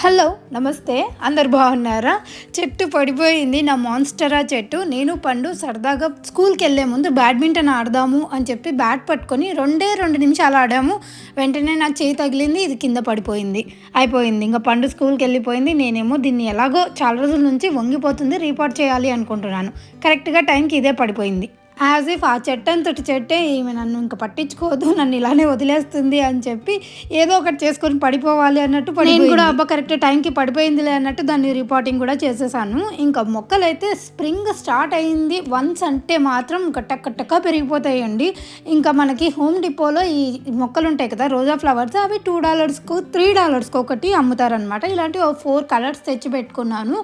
Hello నమస్తే, అందరు బాగున్నారా? చెట్టు పడిపోయింది, నా మాన్స్టరా చెట్టు. నేను పండు సరదాగా స్కూల్కి వెళ్ళే ముందు బ్యాడ్మింటన్ ఆడదాము అని చెప్పి బ్యాట్ పట్టుకొని 2 నిమిషాలు ఆడాము. వెంటనే నా చేయి తగిలింది, ఇది కింద పడిపోయింది. అయిపోయింది, ఇంకా పండు స్కూల్కి వెళ్ళిపోయింది. నేనేమో దీన్ని ఎలాగో చాలా రోజుల నుంచి వంగిపోతుంది, రీపాట్ చేయాలి అనుకుంటున్నాను. కరెక్ట్గా టైంకి ఇదే పడిపోయింది. యాజ్ ఇఫ్ ఆ చెట్టంతటి చెట్టే ఈమె నన్ను ఇంకా పట్టించుకోవద్దు, నన్ను ఇలానే వదిలేస్తుంది అని చెప్పి ఏదో ఒకటి చేసుకొని పడిపోవాలి అన్నట్టు నేను కూడా అబ్బా కరెక్ట్ టైంకి పడిపోయిందిలే అన్నట్టు దాన్ని రిపోర్టింగ్ కూడా చేసేసాను. ఇంకా మొక్కలైతే స్ప్రింగ్ స్టార్ట్ అయింది వన్స్ అంటే మాత్రం టక్క పెరిగిపోతాయండి. ఇంకా మనకి హోమ్ డిపోలో ఈ మొక్కలు ఉంటాయి కదా, రోజా ఫ్లవర్స్, అవి $2 $3 ఒకటి అమ్ముతారనమాట. ఇలాంటి 4 కలర్స్ తెచ్చి పెట్టుకున్నాను.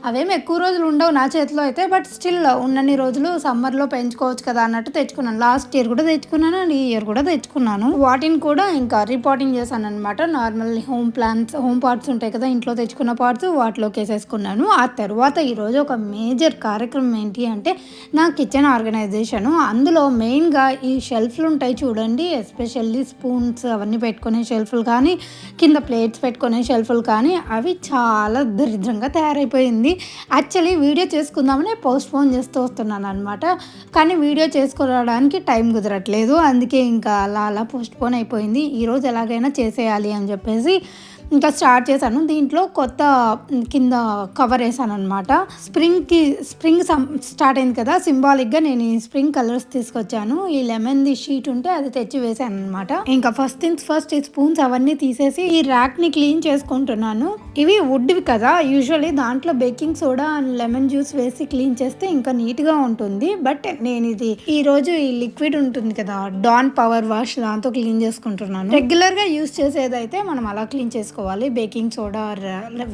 అవేమి ఎక్కువ రోజులు ఉండవు నా చేతిలో అయితే, బట్ స్టిల్ ఉన్నన్ని రోజులు సమ్మర్లో పెంచుకోవచ్చు కదా అన్నట్టు తెచ్చుకున్నాను. లాస్ట్ ఇయర్ కూడా తెచ్చుకున్నాను అండ్ ఈ ఇయర్ కూడా తెచ్చుకున్నాను. వాటిని కూడా ఇంకా రిపోర్టింగ్ చేశాను అనమాట. నార్మల్ హోమ్ పార్ట్స్ ఉంటాయి కదా, ఇంట్లో తెచ్చుకున్న పార్ట్స్ వాటిలోకి వేసేసుకున్నాను. ఆ తర్వాత ఈరోజు ఒక మేజర్ కార్యక్రమం ఏంటి అంటే నా కిచెన్ ఆర్గనైజేషను. అందులో మెయిన్గా ఈ షెల్ఫ్లు ఉంటాయి చూడండి, ఎస్పెషల్లీ స్పూన్స్ అవన్నీ పెట్టుకునే షెల్ఫ్లు కానీ, కింద ప్లేట్స్ పెట్టుకునే షెల్ఫ్లు కానీ, అవి చాలా దరిద్రంగా తయారైపోయింది. యాక్చువల్లీ వీడియో చేసుకుందామని పోస్ట్పోన్ చేస్తూ వస్తున్నాను అనమాట. కానీ వీడియో చేసుకోవడానికి టైం కుదరట్లేదు, అందుకే ఇంకా అలా పోస్ట్పోన్ అయిపోయింది. ఈరోజు ఎలాగైనా చేసేయాలి అని చెప్పేసి ఇంకా స్టార్ట్ చేశాను. దీంట్లో కొత్త కింద కవర్ వేసాను అనమాట. స్ప్రింగ్ స్టార్ట్ అయింది కదా, సింబాలిక్గా నేను ఈ స్ప్రింగ్ కలర్స్ తీసుకొచ్చాను. ఈ లెమన్ది షీట్ ఉంటే అది తెచ్చి వేసాను అనమాట. ఇంకా ఫస్ట్ ఈ స్పూన్స్ అవన్నీ తీసేసి ఈ ర్యాక్ని క్లీన్ చేసుకుంటున్నాను. ఇవి వుడ్వి కదా, యూజువల్లీ దాంట్లో baking soda and lemon juice వేసి క్లీన్ చేస్తే ఇంకా నీట్గా ఉంటుంది. బట్ నేను ఇది ఈరోజు ఈ లిక్విడ్ ఉంటుంది కదా, డాన్ పవర్ వాష్, దాంతో క్లీన్ చేసుకుంటున్నాను. రెగ్యులర్గా యూజ్ చేసేదైతే మనం అలా క్లీన్ చేసుకోవాలి, బేకింగ్ సోడా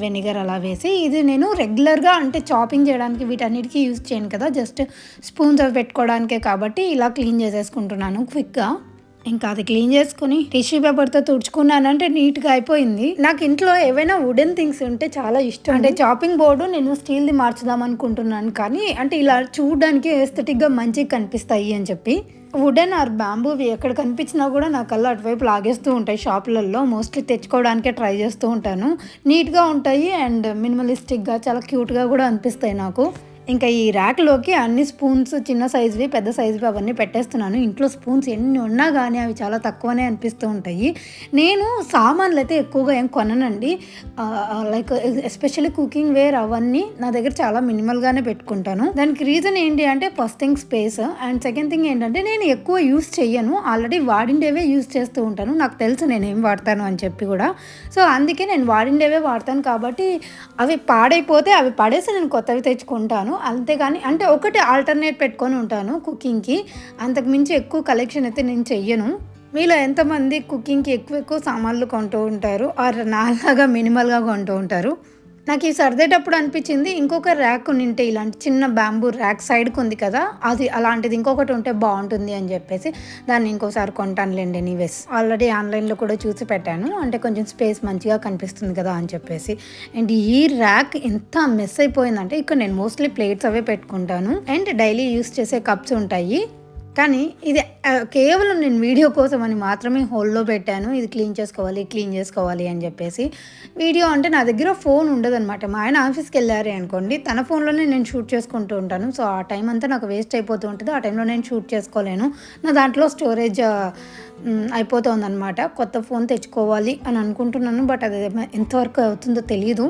వెనిగర్ అలా వేసి. ఇది నేను రెగ్యులర్గా అంటే చాపింగ్ చేయడానికి వీటన్నిటికీ యూజ్ చేయను కదా, జస్ట్ స్పూన్స్ అవి పెట్టుకోవడానికే కాబట్టి ఇలా క్లీన్ చేసేసుకుంటున్నాను క్విక్గా. ఇంకా అది క్లీన్ చేసుకుని టిష్యూ పేపర్తో తుడుచుకున్నానంటే నీట్గా అయిపోయింది. నాకు ఇంట్లో ఏవైనా వుడెన్ థింగ్స్ ఉంటే చాలా ఇష్టం. అంటే చాపింగ్ బోర్డు నేను స్టీల్ది మార్చుదాం అనుకుంటున్నాను, కానీ అంటే ఇలా చూడడానికి ఎస్థెటిక్గా మంచిగా కనిపిస్తాయి అని చెప్పి. వుడెన్ ఆర్ బ్యాంబూవి ఎక్కడ కనిపించినా కూడా నా కళ్ళు అటువైపు లాగేస్తూ ఉంటాయి. షాపులలో మోస్ట్లీ తెచ్చుకోవడానికే ట్రై చేస్తూ ఉంటాను. నీట్గా ఉంటాయి అండ్ మినిమలిస్టిక్గా చాలా క్యూట్గా కూడా అనిపిస్తాయి నాకు. ఇంకా ఈ ర్యాక్లోకి అన్ని స్పూన్స్, చిన్న సైజువి పెద్ద సైజువి అవన్నీ పెట్టేస్తున్నాను. ఇంట్లో స్పూన్స్ ఎన్ని ఉన్నా కానీ అవి చాలా తక్కువనే అనిపిస్తూ ఉంటాయి. నేను సామాన్లు అయితే ఎక్కువగా ఏం కొననండి, లైక్ ఎస్పెషల్లీ కుకింగ్ వేర్ అవన్నీ నా దగ్గర చాలా మినిమల్గానే పెట్టుకుంటాను. దానికి రీజన్ ఏంటి అంటే first thing space, and second thing ఏంటంటే నేను ఎక్కువ యూస్ చెయ్యను, ఆల్రెడీ వాడిండేవే యూస్ చేస్తూ ఉంటాను. నాకు తెలుసు నేను ఏం వాడతాను అని చెప్పి కూడా. సో అందుకే నేను వాడిండేవే వాడతాను కాబట్టి అవి పాడైపోతే అవి పడేసి నేను కొత్తవి తెచ్చుకుంటాను. అంతేగాని అంటే ఒకటి ఆల్టర్నేట్ పెట్టుకొని ఉంటాను కుకింగ్కి, అంతకుమించి ఎక్కువ కలెక్షన్ అయితే నేను చెయ్యను. మీలో ఎంతమంది కుకింగ్కి ఎక్కువ సామాన్లు కొంటూ ఉంటారు, ఆర్ నాలాగా మినిమల్గా కొంటూ ఉంటారు? నాకు ఈ సర్దేటప్పుడు అనిపించింది ఇంకొక ర్యాక్ ఉంటే, ఇలాంటి చిన్న బ్యాంబూ ర్యాక్ సైడ్కి ఉంది కదా, అది అలాంటిది ఇంకొకటి ఉంటే బాగుంటుంది అని చెప్పేసి దాన్ని ఇంకోసారి కొంటానులేండి. ఎనీవేస్ ఆల్రెడీ ఆన్లైన్లో కూడా చూసి పెట్టాను, అంటే కొంచెం స్పేస్ మంచిగా కనిపిస్తుంది కదా అని చెప్పేసి. అండ్ ఈ ర్యాక్ ఎంత మెస్ అయిపోయిందంటే, ఇక్కడ నేను మోస్ట్లీ ప్లేట్స్ అవే పెట్టుకుంటాను అండ్ డైలీ యూస్ చేసే కప్స్ ఉంటాయి. కానీ ఇది కేవలం నేను వీడియో కోసం అని మాత్రమే హోల్లో పెట్టాను. ఇది క్లీన్ చేసుకోవాలి అని చెప్పేసి. వీడియో అంటే నా దగ్గర ఫోన్ ఉండదన్నమాట. మా ఆయన ఆఫీస్కి వెళ్ళారే అనుకోండి, తన ఫోన్లోనే నేను షూట్ చేసుకుంటూ ఉంటాను. సో ఆ టైం అంతా నాకు వేస్ట్ అయిపోతూ ఉంటుంది, ఆ టైంలో నేను షూట్ చేసుకోలేను. నా దాంట్లో స్టోరేజ్ అయిపోతుందన్నమాట. కొత్త ఫోన్ తెచ్చుకోవాలి అని అనుకుంటున్నాను, బట్ అది ఎంతవరకు అవుతుందో తెలియదు.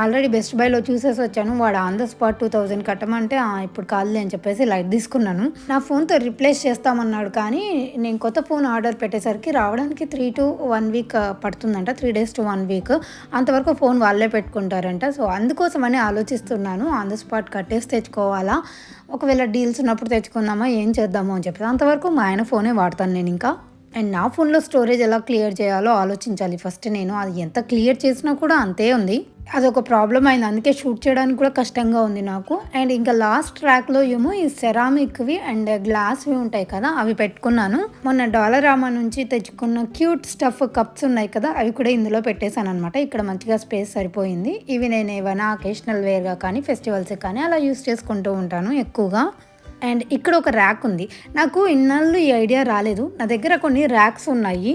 ఆల్రెడీ బెస్ట్ బైలో చూసేసి వచ్చాను, వాడు ఆన్ ద స్పాట్ 2000 కట్టమంటే ఇప్పుడు కాదులే అని చెప్పేసి లైట్ తీసుకున్నాను. నా ఫోన్తో రీప్లేస్ చేస్తామన్నాడు, కానీ నేను కొత్త ఫోన్ ఆర్డర్ పెట్టేసరికి రావడానికి 3 to 1 week పడుతుందంట, 3 days to 1 week. అంతవరకు ఫోన్ వాళ్ళే పెట్టుకుంటారంట. సో అందుకోసమని ఆలోచిస్తున్నాను, ఆన్ ద స్పాట్ కట్టేసి తెచ్చుకోవాలా, ఒకవేళ డీల్స్ ఉన్నప్పుడు తెచ్చుకుందామా, ఏం చేద్దామో అని చెప్పేసి. అంతవరకు మా ఆయన ఫోనే వాడతాను నేను ఇంకా. అండ్ నా ఫోన్లో స్టోరేజ్ ఎలా క్లియర్ చేయాలో ఆలోచించాలి ఫస్ట్ నేను. అది ఎంత క్లియర్ చేసినా కూడా అంతే ఉంది, అదొక ప్రాబ్లం అయింది, అందుకే షూట్ చేయడానికి కూడా కష్టంగా ఉంది నాకు. అండ్ ఇంకా లాస్ట్ ట్రాక్లో ఏమో ఈ సెరామిక్వి అండ్ గ్లాస్వి ఉంటాయి కదా, అవి పెట్టుకున్నాను. మొన్న డాలరామా నుంచి తెచ్చుకున్న క్యూట్ స్టఫ్ కప్స్ ఉన్నాయి కదా, అవి కూడా ఇందులో పెట్టేశాను అనమాట. ఇక్కడ మంచిగా స్పేస్ సరిపోయింది. ఇవి నేను ఏమైనా అకేషనల్ వేర్గా కానీ ఫెస్టివల్స్కి కానీ అలా యూస్ చేసుకుంటూ ఉంటాను ఎక్కువగా. అండ్ ఇక్కడ ఒక ర్యాక్ ఉంది. నాకు ఇన్నాళ్ళు ఈ ఐడియా రాలేదు. నా దగ్గర కొన్ని ర్యాక్స్ ఉన్నాయి,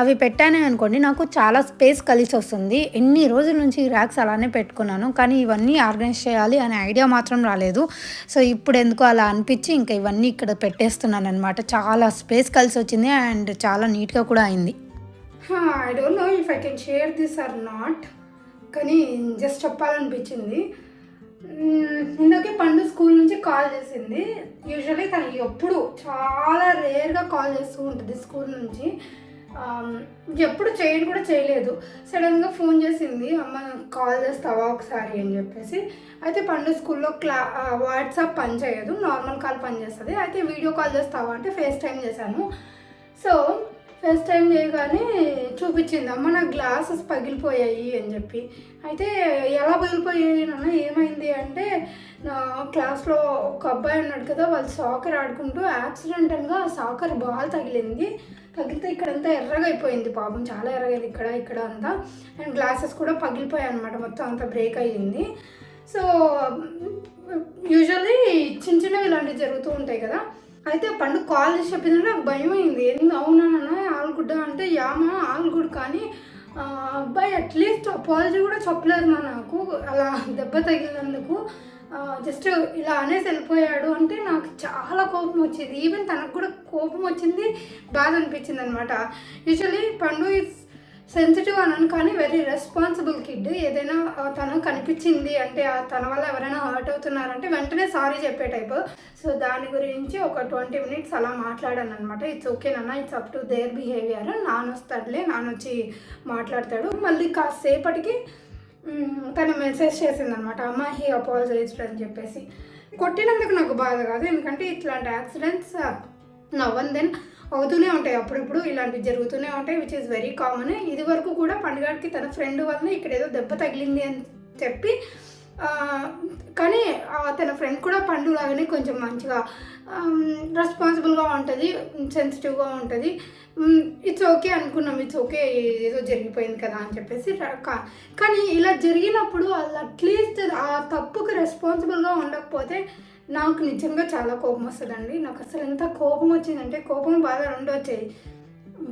అవి పెట్టానే అనుకోండి నాకు చాలా స్పేస్ కలిసి వస్తుంది. ఎన్ని రోజుల నుంచి ఈ ర్యాక్స్ అలానే పెట్టుకున్నాను. కానీ ఇవన్నీ ఆర్గనైజ్ చేయాలి అనే ఐడియా మాత్రం రాలేదు. సో ఇప్పుడు ఎందుకో అలా అనిపించి ఇంకా ఇవన్నీ ఇక్కడ పెట్టేస్తున్నాననమాట. చాలా స్పేస్ కలిసి వచ్చింది అండ్ చాలా నీట్గా కూడా అయింది. I don't know if I can share this or not, కానీ జస్ట్ చెప్పాలనిపించింది. ఇందాకే పండు స్కూల్ నుంచి కాల్ చేసింది. యూజువల్లీ తను ఎప్పుడు చాలా రేర్గా కాల్ చేస్తూ ఉంటుంది స్కూల్ నుంచి. ఎప్పుడు చేయను కూడా చేయలేదు. సడన్గా ఫోన్ చేసింది, అమ్మ కాల్ చేస్తావా ఒకసారి అని చెప్పేసి. అయితే పండు స్కూల్లో వాట్సాప్ పని చేయదు, నార్మల్ కాల్ పని చేస్తుంది. అయితే వీడియో కాల్ చేస్తావా అంటే ఫేస్ టైం చేశాను. సో ఫస్ట్ టైం చేయగానే చూపించింది, అమ్మ నా గ్లాసెస్ పగిలిపోయాయి అని చెప్పి. అయితే ఎలా పగిలిపోయాయి నాన్న ఏమైంది అంటే, నా క్లాస్లో ఒక అబ్బాయి ఉన్నాడు కదా, వాళ్ళు సాకర్ ఆడుకుంటూ యాక్సిడెంటల్గా సాకర్ బాల్ తగిలితే ఇక్కడంతా ఎర్రగా అయిపోయింది పాపం, చాలా ఎర్రగైంది ఇక్కడ అంతా. అండ్ గ్లాసెస్ కూడా పగిలిపోయాయి అనమాట, మొత్తం అంతా బ్రేక్ అయ్యింది. సో యూజువల్లీ చిన్నవి ఇలాంటివి జరుగుతూ ఉంటాయి కదా. అయితే పండు కాల్ చేసి చెప్పిందంటే నాకు భయం అయింది. అవునా ఆల్ గుడ్ అంటే యామా ఆల్ గుడ్, కానీ అబ్బాయి అట్లీస్ట్ అపాలజీ కూడా చెప్పలేదు నాకు అలా దెబ్బ తగిలినందుకు. జస్ట్ ఇలా అనేసి వెళ్ళిపోయాడు అంటే నాకు చాలా కోపం వచ్చింది. ఈవెన్ తనకు కూడా కోపం వచ్చింది, బాధ అనిపించింది అనమాట. యూజువల్లీ పండు ఈజ్ సెన్సిటివ్ అనను, కానీ వెరీ రెస్పాన్సిబుల్ కిడ్. ఏదైనా తను కనిపించింది అంటే తన వల్ల ఎవరైనా హర్ట్ అవుతున్నారంటే వెంటనే సారీ చెప్పే టైప్. సో దాని గురించి ఒక 20 minutes అలా మాట్లాడాను అనమాట. ఇట్స్ ఓకే నాన్న, it's up to their behaviour, నాన్నొస్తాడులే, నాన్నొచ్చి మాట్లాడతాడు. మళ్ళీ కాసేపటికి తను మెసేజ్ చేసిందనమాట, అమ్మ హీ అపాలజైజ్డ్ అని చెప్పేసి. కొట్టినందుకు నాకు బాధ కాదు, ఎందుకంటే ఇట్లాంటి యాక్సిడెంట్స్ నవ్ అండ్ దెన్ అవుతూనే ఉంటాయి, అప్పుడిప్పుడు ఇలాంటివి జరుగుతూనే ఉంటాయి, విచ్ ఈస్ వెరీ కామన్. ఇది వరకు కూడా పండుగకి తన ఫ్రెండ్ వల్ల ఇక్కడ ఏదో దెబ్బ తగిలింది అని చెప్పి, కానీ తన ఫ్రెండ్ కూడా పండు లాగానే కొంచెం మంచిగా రెస్పాన్సిబుల్గా ఉంటుంది, సెన్సిటివ్గా ఉంటుంది. ఇట్స్ ఓకే అనుకున్నాం, ఇట్స్ ఓకే ఏదో జరిగిపోయింది కదా అని చెప్పేసి. కానీ ఇలా జరిగినప్పుడు అట్లీస్ట్ ఆ తప్పుకు రెస్పాన్సిబుల్గా ఉండకపోతే నాకు నిజంగా చాలా కోపం వస్తుందండి. నాకు అసలు ఎంత కోపం వచ్చిందంటే, కోపం బాధ రెండు వచ్చాయి.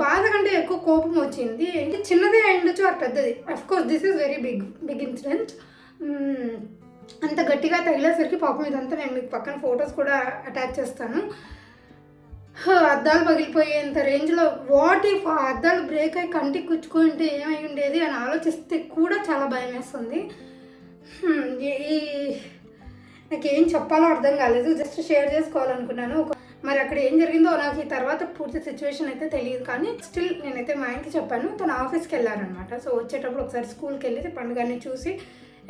బాధ కంటే ఎక్కువ కోపం వచ్చింది. చిన్నదే అయిండొచ్చు అది పెద్దది, of course this is very big incident. అంత గట్టిగా తగిలేసరికి పాపం ఇదంతా నేను మీకు పక్కన ఫొటోస్ కూడా అటాచ్ చేస్తాను. అద్దాలు పగిలిపోయేంత రేంజ్లో, వాట్ ఇఫ్ ఆ అద్దాలు బ్రేక్ అయ్యి కంటికి కుచ్చుకుంటే ఏమై ఉండేది అని ఆలోచిస్తే కూడా చాలా భయం వేస్తుంది. నాకేం చెప్పాలో అర్థం కాలేదు, జస్ట్ షేర్ చేసుకోవాలనుకున్నాను. మరి అక్కడ ఏం జరిగిందో నాకు ఈ తర్వాత పూర్తి సిచ్యువేషన్ అయితే తెలియదు, కానీ స్టిల్ నేనైతే మా ఆయనకి చెప్పాను. తను ఆఫీస్కి వెళ్ళారనమాట. సో వచ్చేటప్పుడు ఒకసారి స్కూల్కి వెళ్ళి పండుగని చూసి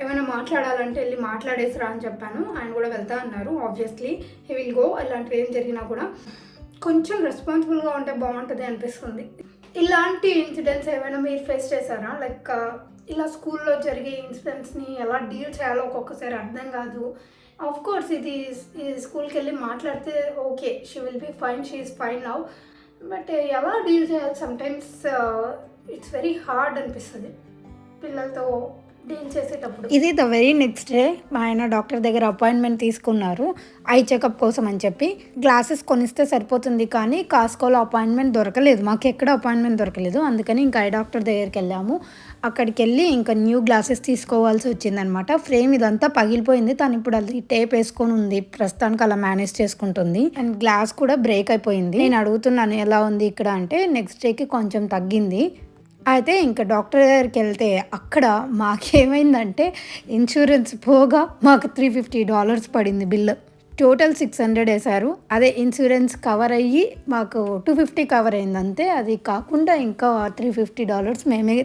ఏమైనా మాట్లాడాలంటే వెళ్ళి మాట్లాడేసిరా అని చెప్పాను. ఆయన కూడా వెళ్తా అన్నారు. Obviously he will go. ఇలాంటివి ఏం జరిగినా కూడా కొంచెం రెస్పాన్సిబుల్గా ఉంటే బాగుంటుంది అనిపిస్తుంది. ఇలాంటి ఇన్సిడెంట్స్ ఏమైనా మీరు ఫేస్ చేశారా? లైక్ ఇలా స్కూల్లో జరిగే ఇన్సిడెంట్స్ని ఎలా డీల్ చేయాలో ఒక్కొక్కసారి అర్థం కాదు. ఆఫ్ కోర్స్ ఇది స్కూల్కి వెళ్ళి మాట్లాడితే okay, she will be fine, she is fine now. But ఎలా డీల్ చేయాలి సమ్టైమ్స్ ఇట్స్ వెరీ హార్డ్ అనిపిస్తుంది పిల్లలతో డీల్ చేసేటప్పుడు. ఇది ద వెరీ నెక్స్ట్ డే మా ఆయన డాక్టర్ దగ్గర అపాయింట్మెంట్ తీసుకున్నారు ఐ చెకప్ కోసం అని చెప్పి. గ్లాసెస్ కొనిస్తే సరిపోతుంది, కానీ కాస్కోలో అపాయింట్మెంట్ దొరకలేదు, మాకు ఎక్కడ అపాయింట్మెంట్ దొరకలేదు. అందుకని ఇంకా ఐ డాక్టర్ దగ్గరికి వెళ్ళాము. అక్కడికి వెళ్ళి ఇంకా న్యూ గ్లాసెస్ తీసుకోవాల్సి వచ్చిందనమాట. ఫ్రేమ్ ఇదంతా పగిలిపోయింది, తను ఇప్పుడు అది టేప్ వేసుకొని ఉంది, ప్రస్తుతానికి అలా మేనేజ్ చేసుకుంటుంది. అండ్ గ్లాస్ కూడా బ్రేక్ అయిపోయింది. నేను అడుగుతున్నాను ఎలా ఉంది ఇక్కడ అంటే, నెక్స్ట్ డేకి కొంచెం తగ్గింది. అయితే ఇంకా డాక్టర్ దగ్గరికి వెళ్తే అక్కడ మాకేమైందంటే ఇన్సూరెన్స్ పోగా మాకు $350 పడింది బిల్లు. టోటల్ 600 వేశారు. అదే ఇన్సూరెన్స్ కవర్ అయ్యి మాకు 250 కవర్ అయింది అంతే. అది కాకుండా ఇంకా $350 మేమే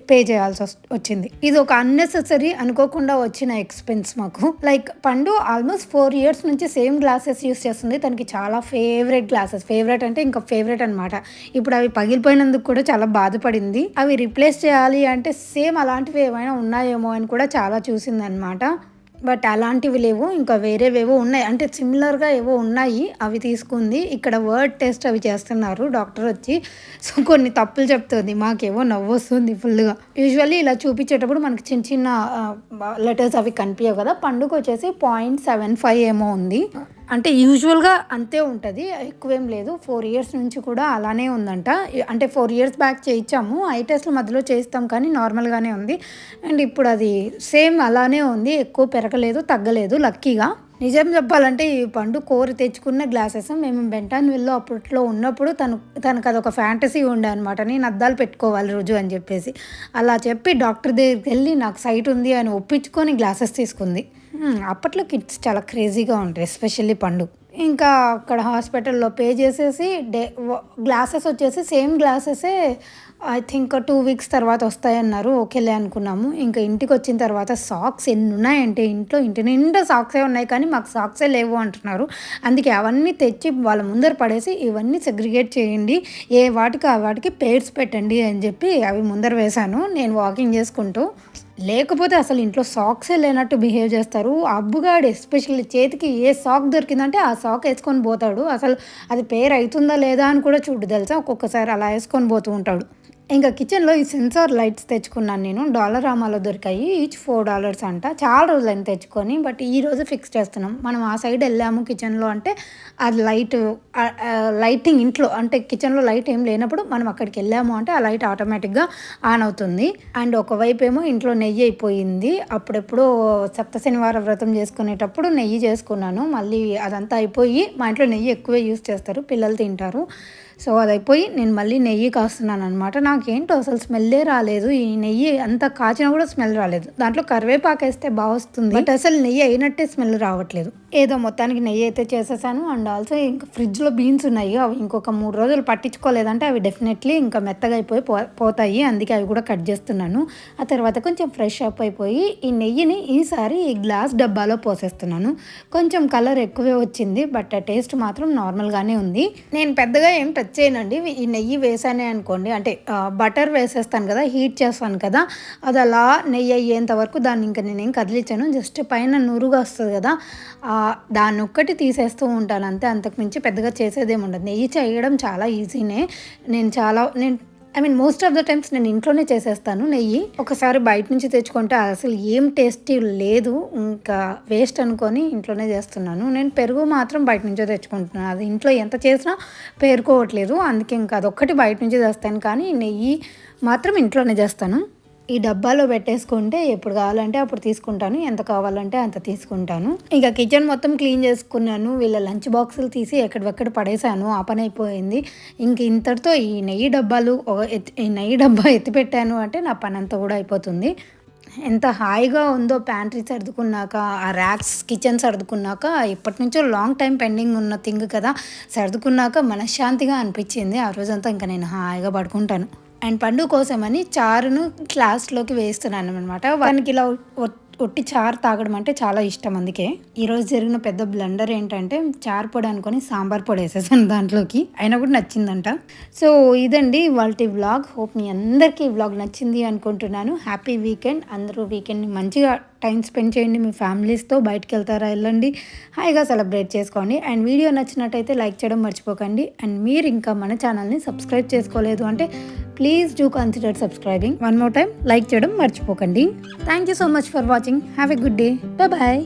పే చేయాల్సి వచ్చింది. ఇది ఒక అన్నెసెసరీ అనుకోకుండా వచ్చిన ఎక్స్పెన్స్ మాకు. లైక్ పండు ఆల్మోస్ట్ 4 years నుంచి సేమ్ గ్లాసెస్ యూస్ చేస్తుంది. తనకి చాలా ఫేవరెట్ గ్లాసెస్, ఫేవరెట్ అంటే ఇంకా ఫేవరెట్ అనమాట. ఇప్పుడు అవి పగిలిపోయినందుకు కూడా చాలా బాధపడింది. అవి రిప్లేస్ చేయాలి అంటే సేమ్ అలాంటివి ఏమైనా ఉన్నాయేమో అని కూడా చాలా చూసింది అనమాట. బట్ అలాంటివి లేవు, ఇంకా వేరేవేవో ఉన్నాయి, అంటే సిమిలర్గా ఏవో ఉన్నాయి, అవి తీసుకుంది. ఇక్కడ వర్డ్ టెస్ట్ అవి చేస్తున్నారు డాక్టర్ వచ్చి. సో కొన్ని తప్పులు చెప్తుంది, మాకేవో నవ్వు వస్తుంది ఫుల్గా. యూజువల్లీ ఇలా చూపించేటప్పుడు మనకి చిన్న చిన్న లెటర్స్ అవి కనిపించవు కదా. పండుగ వచ్చేసి 0.75 ఏమో ఉంది. అంటే యూజువల్‌గా అంతే ఉంటది. ఎక్కువేం లేదు. 4 ఇయర్స్ నుంచి కూడా అలానే ఉందంట. అంటే 4 ఇయర్స్ బ్యాక్ చేయించాము. ఐ టెస్ట్‌లు మధ్యలో చేయిస్తాం కానీ నార్మల్‌గానే ఉంది. అండ్ ఇప్పుడు అది సేమ్ అలానే ఉంది. ఎక్కువ పెరగలేదు, తగ్గలేదు లక్కీగా. నిజం చెప్పాలంటే ఈ పండు కోరి తెచ్చుకున్న గ్లాసెస్ మేము బెంటాన్‌విల్‌లో అప్పట్లో ఉన్నప్పుడు తనకదొక ఫ్యాంటసీ ఉండే అనమాట. నేను అద్దాలు పెట్టుకోవాలి రోజు అని చెప్పేసి. అలా చెప్పి డాక్టర్ దగ్గరికెళ్ళి నాకు సైట్ ఉంది అని ఒప్పించుకొని గ్లాసెస్ తీసుకుంది. అప్పట్లో కిడ్స్ చాలా క్రేజీగా ఉంటాయి. ఎస్పెషల్లీ పండు. ఇంకా అక్కడ హాస్పిటల్‌లో పే చేసేసి గ్లాసెస్ వచ్చేసి సేమ్ గ్లాసెసే ఐ థింక్ 2 వీక్స్ తర్వాత వస్తాయన్నారు. ఓకేలే అనుకున్నాము. ఇంకా ఇంటికొచ్చిన తర్వాత సాక్స్ ఎన్నున్నాయంటే ఇంటి నిండా సాక్సే ఉన్నాయి కానీ మాకు సాక్సే లేవు అంటున్నారు. అందుకే అవన్నీ తెచ్చి వాళ్ళ ముందర పడేసి ఇవన్నీ సెగ్రిగేట్ చేయండి. ఏ వాటికి ఆ వాటికి పేర్స్ పెట్టండి అని చెప్పి అవి ముందర వేశాను. నేను వాకింగ్ చేసుకుంటూ. లేకపోతే అసలు ఇంట్లో సాక్సే లేనట్టు బిహేవ్ చేస్తారు. ఆ అబ్బుగాడు ఎస్పెషల్లీ చేతికి ఏ సాక్ దొరికిందంటే ఆ సాక్ ఏసుకొని పోతాడు. అసలు అది పేర్ అయితుందా లేదా అని కూడా చూడు తెలుసా? ఒక్కొక్కసారి అలా ఏసుకొని పోతూ ఉంటాడు. ఇంకా కిచెన్‌లో ఈ సెన్సార్ లైట్స్ తెచ్చుకున్నాను నేను. డాలరామాలో దొరికాయి. ఈచ్ $4 అంట. చాలా రోజులైంది తెచ్చుకొని. బట్ ఈరోజు ఫిక్స్ చేస్తున్నాం. మనం ఆ సైడ్ వెళ్ళాము కిచెన్‌లో అంటే అది లైటింగ్ ఇంట్లో అంటే కిచెన్‌లో లైట్ ఏం లేనప్పుడు మనం అక్కడికి వెళ్ళాము అంటే ఆ లైట్ ఆటోమేటిక్‌గా ఆన్ అవుతుంది. అండ్ ఒకవైపు ఏమో ఇంట్లో నెయ్యి అయిపోయింది. అప్పుడెప్పుడో శనివార వ్రతం చేసుకునేటప్పుడు నెయ్యి చేసుకున్నాను. మళ్ళీ అదంతా అయిపోయి మా ఇంట్లో నెయ్యి ఎక్కువే యూజ్ చేస్తారు. పిల్లలు తింటారు. సో అదయిపోయి నేను మళ్ళీ నెయ్యి కాస్తున్నాననమాట. నాకేంటో అసలు స్మెల్లే రాలేదు. ఈ నెయ్యి అంత కాచినా కూడా స్మెల్ రాలేదు. దాంట్లో కరివేపాకేస్తే వస్తుంది. బట్ అసలు నెయ్యి అయినట్టే స్మెల్ రావట్లేదు. ఏదో మొత్తానికి నెయ్యి అయితే చేసేసాను. అండ్ ఆల్సో ఇంకా ఫ్రిడ్జ్‌లో బీన్స్ ఉన్నాయి. అవి ఇంకొక 3 రోజులు పట్టించుకోలేదంటే అవి డెఫినెట్లీ ఇంకా మెత్తగా అయిపోయి పోతాయి. అందుకే అవి కూడా కట్ చేస్తున్నాను. ఆ తర్వాత కొంచెం ఫ్రెష్ అప్ అయిపోయి ఈ నెయ్యిని ఈసారి ఈ గ్లాస్ డబ్బాలో పోసేస్తున్నాను. కొంచెం కలర్ ఎక్కువే వచ్చింది. బట్ టేస్ట్ మాత్రం నార్మల్‌గానే ఉంది. నేను పెద్దగా ఏం టచ్ చేయనండి. ఈ నెయ్యి వేసానే అనుకోండి అంటే బటర్ వేసేస్తాను కదా, హీట్ చేస్తాను కదా, అది అలా నెయ్యి అయ్యేంత వరకు దాన్ని ఇంకా నేనేం కదిలించాను. జస్ట్ పైన నురుగు వస్తుంది కదా, దాన్ని ఒక్కటి తీసేస్తూ ఉంటాను అంతే. అంతకుమించి పెద్దగా చేసేదేమి ఉండదు. నెయ్యి చేయడం చాలా ఈజీనే. నేను మోస్ట్ ఆఫ్ ద టైమ్స్ నేను ఇంట్లోనే చేసేస్తాను నెయ్యి. ఒకసారి బయట నుంచి తెచ్చుకుంటే అసలు ఏం టేస్టీ లేదు. ఇంకా వేస్ట్ అనుకొని ఇంట్లోనే చేస్తున్నాను. నేను పెరుగు మాత్రం బయట నుంచే తెచ్చుకుంటున్నాను. అది ఇంట్లో ఎంత చేసినా పేరుకోవట్లేదు. అందుకే ఇంకా అదొక్కటి బయట నుంచి చేస్తాను కానీ నెయ్యి మాత్రం ఇంట్లోనే చేస్తాను. ఈ డబ్బాలో పెట్టేసుకుంటే ఎప్పుడు కావాలంటే అప్పుడు తీసుకుంటాను. ఎంత కావాలంటే అంత తీసుకుంటాను. ఇక కిచెన్ మొత్తం క్లీన్ చేసుకున్నాను. వీళ్ళ లంచ్ బాక్సులు తీసి ఎక్కడివెక్కడ పడేసాను. ఆ పని అయిపోయింది. ఇంక ఇంతటితో ఈ నెయ్యి డబ్బా ఎత్తిపెట్టాను అంటే నా పని అంతా కూడా అయిపోతుంది. ఎంత హాయిగా ఉందో ప్యాంట్రీ సర్దుకున్నాక, ఆ ర్యాక్స్ కిచెన్ సర్దుకున్నాక. ఇప్పటి నుంచో లాంగ్ టైం పెండింగ్ ఉన్న థింగ్ కదా, సర్దుకున్నాక మనశ్శాంతిగా అనిపించింది. ఆ రోజంతా ఇంకా నేను హాయిగా పడుకుంటాను. అండ్ పండు కోసమని చారును గ్లాస్‌లోకి వేస్తున్నాను అనమాట. వానికి ఇలా ఒట్టి చారు తాగడం అంటే చాలా ఇష్టం. అందుకే ఈరోజు జరిగిన పెద్ద బ్లండర్ ఏంటంటే చారు పొడి అనుకొని సాంబార్ పొడి వేసేసాను దాంట్లోకి. అయినా కూడా నచ్చిందంట. సో ఇదండి ఇవాల్టి వ్లాగ్. హోప్ మీ అందరికీ ఈ వ్లాగ్ నచ్చింది అనుకుంటున్నాను. Happy weekend. అందరూ వీకెండ్ని మంచిగా టైం స్పెండ్ చేయండి. మీ ఫ్యామిలీస్తో బయటకు వెళ్తారా వెళ్ళండి, హాయిగా సెలబ్రేట్ చేసుకోండి. అండ్ వీడియో నచ్చినట్టయితే లైక్ చేయడం మర్చిపోకండి. అండ్ మీరు ఇంకా మన ఛానల్ని సబ్స్క్రైబ్ చేసుకోలేదు అంటే please do consider subscribing. One more time like చేయడం మర్చిపోకండి. Thank you so much for watching. Have a good day. Bye.